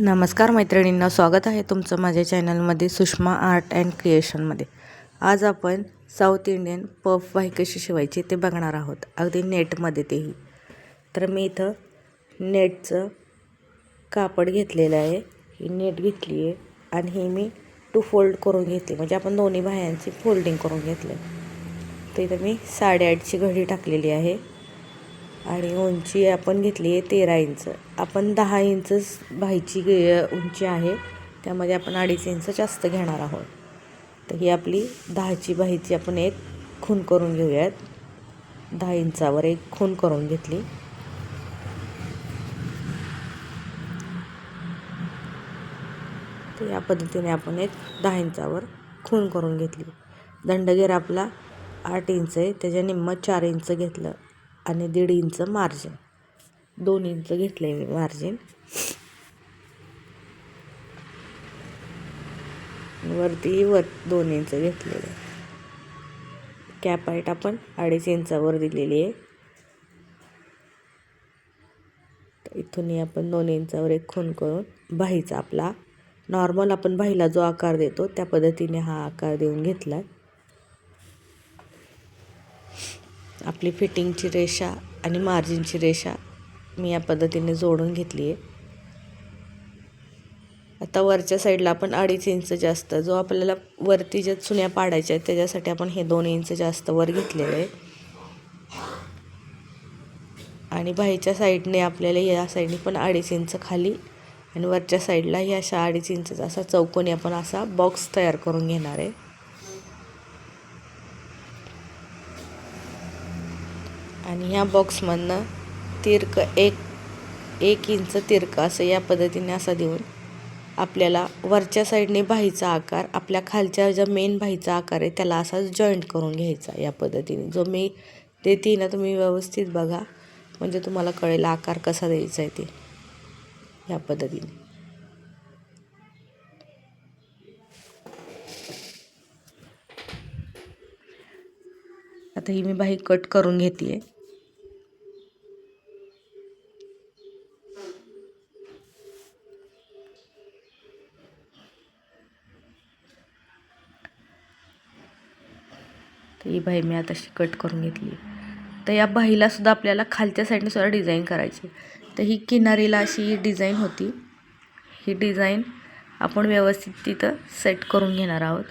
नमस्कार मैत्रिणींना, स्वागत आहे तुमचं माझ्या चॅनलमध्ये सुषमा आर्ट अँड क्रिएशनमध्ये। आज आपण साऊथ इंडियन पफ वाही कशी शिवायची ते बघणार आहोत, अगदी नेटमध्ये तेही। तर मी इथं नेटचं कापड घेतलेलं आहे, ही नेट घेतली आहे आणि ही मी 2 फोल्ड करून घेतली, म्हणजे आपण दोन्ही बाह्यांची फोल्डिंग करून घेतलं। तर इथं मी 8.5ची घडी टाकलेली आहे आणि उंची आपण घेतली आहे 13 इंच। आपण 10 इंच बाहीची उंची आहे, त्यामध्ये आपण 2.5 इंच जास्त घेणार आहोत। तर ही आपली 10ची बाहीची आपण एक खून करून घेऊयात। 10 इंचावर एक खून करून घेतली। तर या पद्धतीने आपण एक 10 इंचावर खून करून घेतली। दंडगेर आपला 8 इंच आहे, त्याच्या निम्म 4 इंच घेतलं आणि 1.5 इंच मार्जिन, 2 इंच घेतले मी मार्जिन। वरती 2 इंच घेतलेले। कॅप हाईट आपण 2.5 इंचावर दिलेली आहे। तर इथूनही आपण 2 इंचावर एक खून करून बाहीचा आपला नॉर्मल आपण बाहीला जो आकार देतो त्या पद्धतीने हा आकार देऊन घेतला। आपली फिटिंगची रेषा आणि मार्जिनची रेषा मी या पद्धतीने जोडून घेतली आहे। आता वरच्या साईडला आपण 2.5 इंच जास्त, जो आपल्याला वरती ज्या चुन्या पाडायच्या आहेत त्याच्यासाठी आपण हे 2 इंच जास्त वर घेतलेले आहे। आणि बाहीच्या साईडने आपल्याला या साईडने पण 2.5 इंच खाली आणि वरच्या साईडला ही अशा 2.5 इंचचा असा चौकोनी आपण असा बॉक्स तयार करून घेणार आहे। आणि ह्या बॉक्समधनं तिरक एक इंच तिरक असं या पद्धतीने असा देऊन आपल्याला वरच्या साईडने बाहीचा आकार आपल्या खालच्या ज्या मेन बाहीचा आकार आहे त्याला असा जॉईंट करून घ्यायचा। या पद्धतीने जो मी देते ना, तुम्ही व्यवस्थित बघा, म्हणजे तुम्हाला कळेल आकार कसा द्यायचा आहे ते। या पद्धतीने आता ही मी बाही कट करून घेते। तर ही बाही मी आता कट करून घेतली। तर या बाहीला सुद्धा आपल्याला खालच्या साईडने सुद्धा डिझाईन करायची। तर ही किनारीला अशी डिझाईन होती, ही डिझाईन आपण व्यवस्थित तिथं सेट करून घेणार आहोत।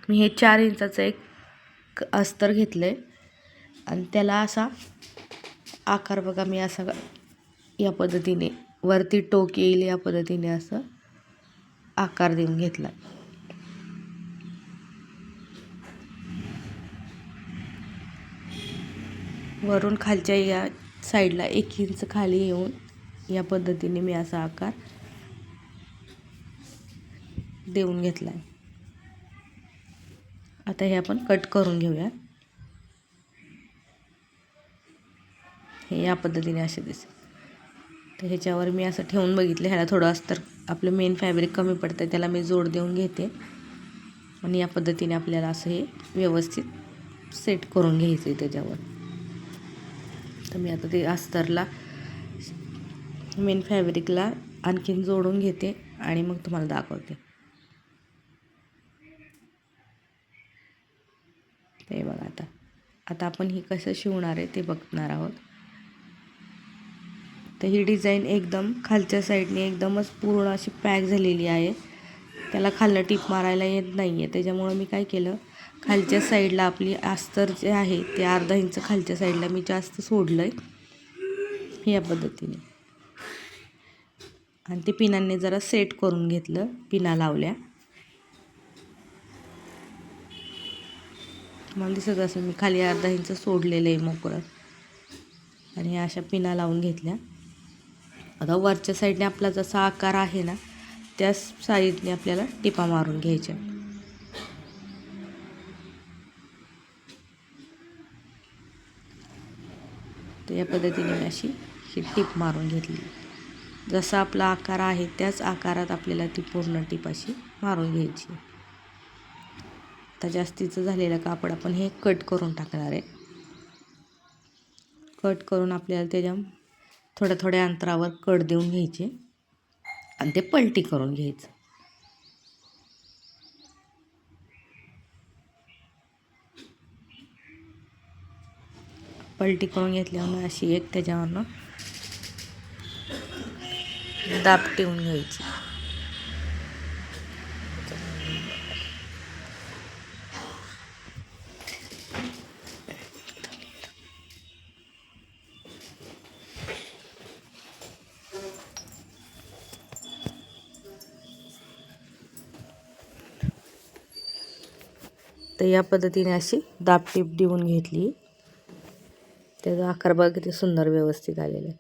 मी हे 4 इंचाचं एक अस्तर घेतलं आहे आणि त्याला असा आकार बघा, मी असा या पद्धतीने वरती टोक येईल या पद्धतीने असं आकार देऊन घेतला। वरून खालच्या या साईडला 1 इंच खाली येऊन या पद्धतीने मी असा आकार देऊन घेतला आहे। आता हे आपण कट करून घेऊया। हे या पद्धतीने असे दिसेल। तर ह्याच्यावर मी असं ठेवून बघितलं, ह्याला थोडं अस्तर आपलं मेन फॅब्रिक कमी पडतं, त्याला मी जोड देऊन घेते आणि या पद्धतीने आपल्याला असं हे व्यवस्थित सेट करून घ्यायचं आहे त्याच्यावर। तर मी आता ते अस्तरला मेन फॅब्रिकला आणखीन जोडून घेते आणि मग तुम्हाला दाखवते। ते बघा, आता आपण ही कसं शिवणार आहे ते बघणार आहोत। तर ही डिझाईन एकदम खालच्या साईडने एकदमच पूर्ण अशी पॅक झालेली आहे, त्याला खालनं टीप मारायला येत नाही आहे। त्याच्यामुळं मी काय केलं, खालच्या साईडला आपली अस्तर जे आहे ते 1/2 इंच खालच्या साईडला मी जास्त सोडलं आहे या पद्धतीने, आणि ते पिनांनी जरा सेट करून घेतलं, पिना लावल्या। मला दिसत असं मी खाली 1/2 इंच सोडलेलं आहे मोकळं आणि अशा पिना लावून घेतल्या। आता वरच्या साईडने आपला जसा आकार आहे ना, त्या साईडने आपल्याला टिपा मारून घ्यायच्या। तर या पद्धतीने मी अशी ही टिप मारून घेतली। जसा आपला आकार आहे त्याच आकारात आपल्याला ती पूर्ण टिप अशी मारून घ्यायची। आता जास्तीचं झालेलं कापड आपण हे कट करून टाकणार आहे। कट करून आपल्याला त्याच्या थोड्या थोड्या अंतरावर कट देऊन घ्यायचे आणि ते पलटी करून घ्यायचं. पलटी करून घेतल्यावर अशी एक त्याच्यावरनं दाब ठेवून घ्यायची. तर या पद्धतीने अशी दाब टीप देऊन घेतली. त्याचा आकार बघा किती सुंदर व्यवस्थित आलेला आहे.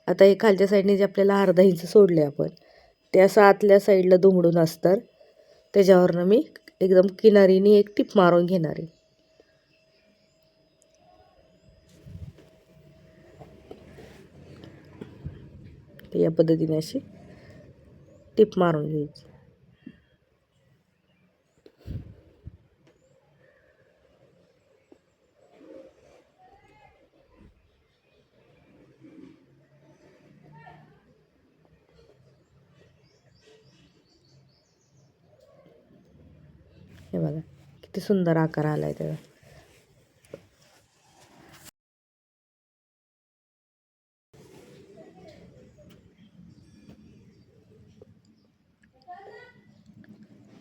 आता हे खालच्या साईडने जे आपल्याला अर्धा इंच सोडले आपण, ते असं आतल्या साईडला दुमडून असतं. त्याच्यावरनं मी एकदम किनारीने एक टिप मारून घेणार आहे. तर या पद्धतीने अशी टिप मारून घ्यायची. हे बघा किती सुंदर आकार आलाय त्याचा.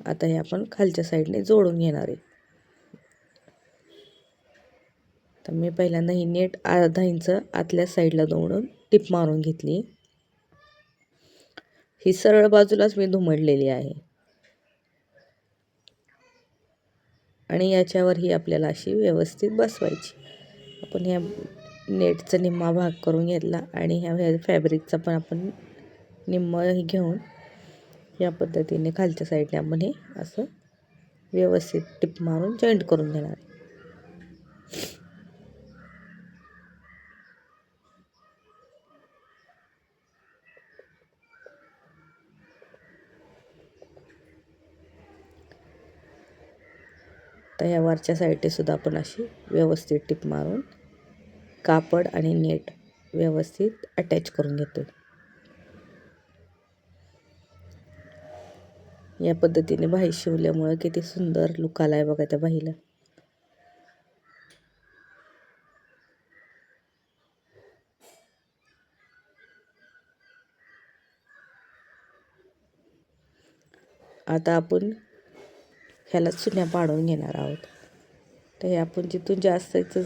आता हे आपण खालच्या साईडने जोडून घेणार आहे. तर मी पहिल्यांदा ही नेट अर्धा इंच आतल्या साईडला दोडून टिप मारून घेतली. ही सरळ बाजूलाच मी दुमडलेली आहे आणि याच्यावर ही आपल्याला अशी व्यवस्थित बसवायची. आपण ह्या नेटचा निम्मा भाग करून घेतला आणि ह्या फॅब्रिकचा पण आपण निम्मा घेऊन या पद्धतीने खालच्या साईडने आपण हे असं व्यवस्थित टिप मारून जॉईंट करून घेणार. तर ह्या वरच्या साईडने सुद्धा आपण अशी व्यवस्थित टिप मारून कापड आणि नेट व्यवस्थित अटॅच करून घेतो. या पद्धतीने बाही शिवल्यामुळे किती सुंदर लुक आलाय बघा त्या बाहीला. आता आपण ह्याला चुन्या पाडून घेणार आहोत. तर हे आपण जिथून जास्तच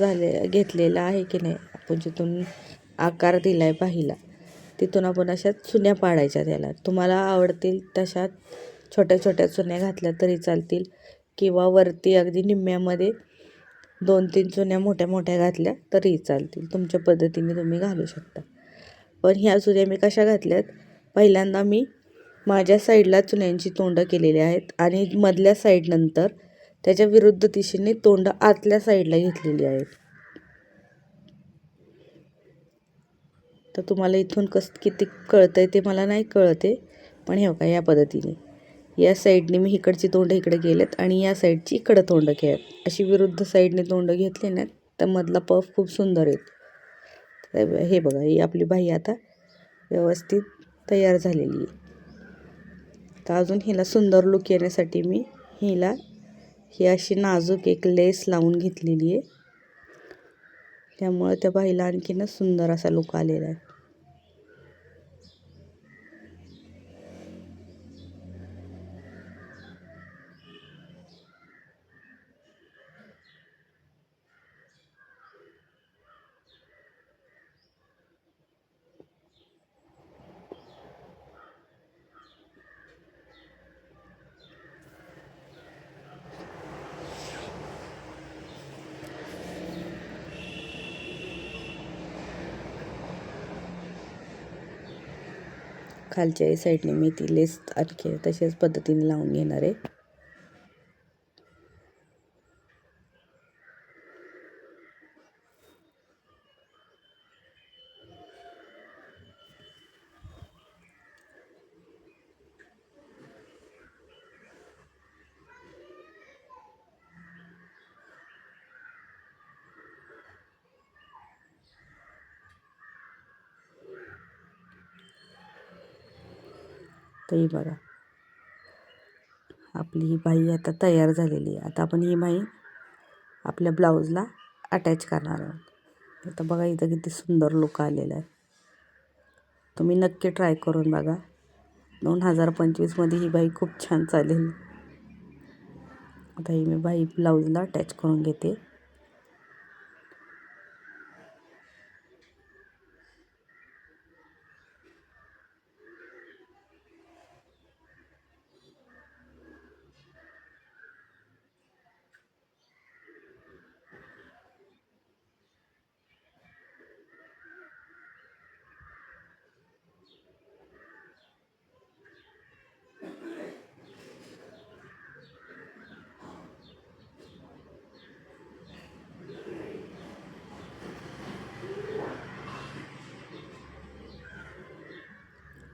घेतलेलं आहे की नाही, आपण जिथून आकार दिलाय बाहीला तिथून आपण अशा चुन्या पाडायच्या. त्याला तुम्हाला आवडतील तशा छोट्या छोट्या चुन्या घातल्या तरी चालतील किंवा वरती अगदी निम्म्यामध्ये 2-3 चुन्या मोठ्या मोठ्या घातल्या तरी चालतील. तुमच्या पद्धतीने तुम्ही घालू शकता. पण ह्या चुन्या मी कशा घातल्यात, पहिल्यांदा मी माझ्या साईडला चुन्यांची तोंड केलेली आहेत आणि मधल्या साईडनंतर त्याच्या विरुद्ध दिशेने तोंड आतल्या साईडला घेतलेली आहेत. तर तुम्हाला इथून किती कळतंय ते मला नाही कळते, पण हे बघा या पद्धतीने या साईडने मी इकडची तोंड इकडे गेलेत आणि या साईडची इकडं तोंड केलेत. अशी विरुद्ध साईडने तोंड घेतले ना तर मधला पफ खूप सुंदर येत. हे बघा ही आपली बाही आता व्यवस्थित तयार झालेली आहे. तर अजून हिला सुंदर लुक येण्यासाठी मी हिला ही अशी नाजूक एक लेस लावून घेतलेली आहे. त्यामुळे त्या बाईला आणखीनच सुंदर असा लुक आलेला आहे. खालच्या साईडने मी ती लेस आणखी तशाच पद्धतीने लावून घेणार आहे. तर ही बघा आपली ही बाही आता तयार झालेली आहे. आता आपण ही बाही आपल्या ब्लाऊजला अटॅच करणार आहोत. आता बघा इथं किती सुंदर लुक आलेला आहे. तुम्ही नक्की ट्राय करून बघा. 2025मध्ये ही बाही खूप छान चालेल. आता ही मी बाही ब्लाऊजला अटॅच करून घेते.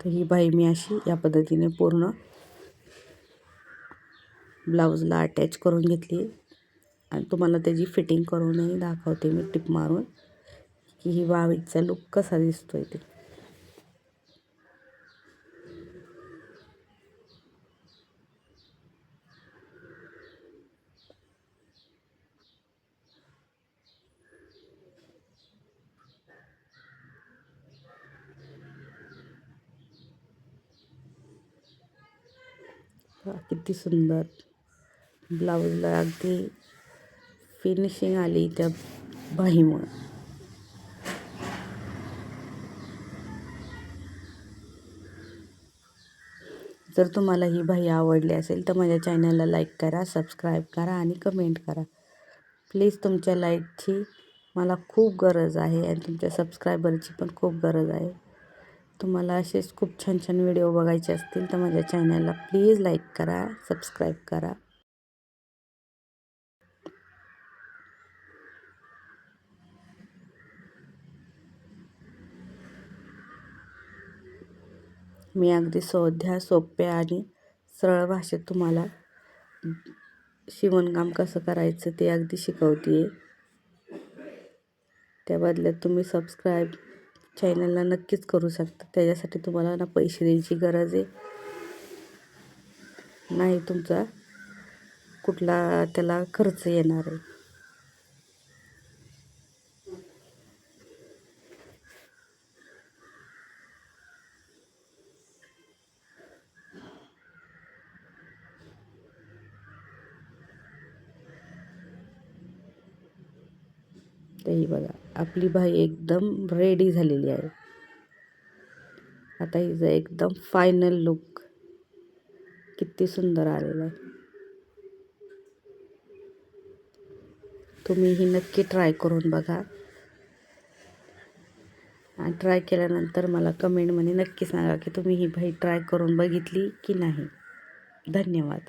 तर ही बाही मी अशी या पद्धतीने पूर्ण ब्लाऊजला अटॅच करून घेतली आणि तुम्हाला त्याची फिटिंग करूनही दाखवते मी टिप मारून की ही बाहीचा लुक कसा दिसतोय ते. किती सुंदर ब्लाऊजला अगदी फिनिशिंग आली त्या बाहीमुळं. जर तुम्हाला ही बाही आवडली असेल तर माझ्या चॅनलला लाईक करा, सबस्क्राईब करा आणि कमेंट करा. प्लीज तुमच्या लाईकची मला खूप गरज आहे आणि तुमच्या सबस्क्रायबरची पण खूप गरज आहे. तुम्हाला असेच खूप छान छान व्हिडिओ बघायचे असतील तर माझ्या चॅनलला प्लीज लाईक करा, सबस्क्राईब करा. मी अगदी सोप्या आणि सरळ भाषेत तुम्हाला शिवणकाम कसं करायचं ते अगदी शिकवते आहे. त्या बदल्यात तुम्ही सबस्क्राईब चॅनलला नक्कीच करू शकता. त्याच्यासाठी तुम्हाला ना पैसे द्यायची गरज आहे, नाही तुमचा कुठला त्याला खर्च येणार आहे. तर ही बघा आपली बाही एकदम रेडी झालेली आहे. आता हिचा एकदम फायनल लुक किती सुंदर आलेला आहे. तुम्ही ही नक्की ट्राय करून बघा आणि ट्राय केल्यानंतर मला कमेंटमध्ये नक्की सांगा की तुम्ही ही बाही ट्राय करून बघितली की नाही. धन्यवाद.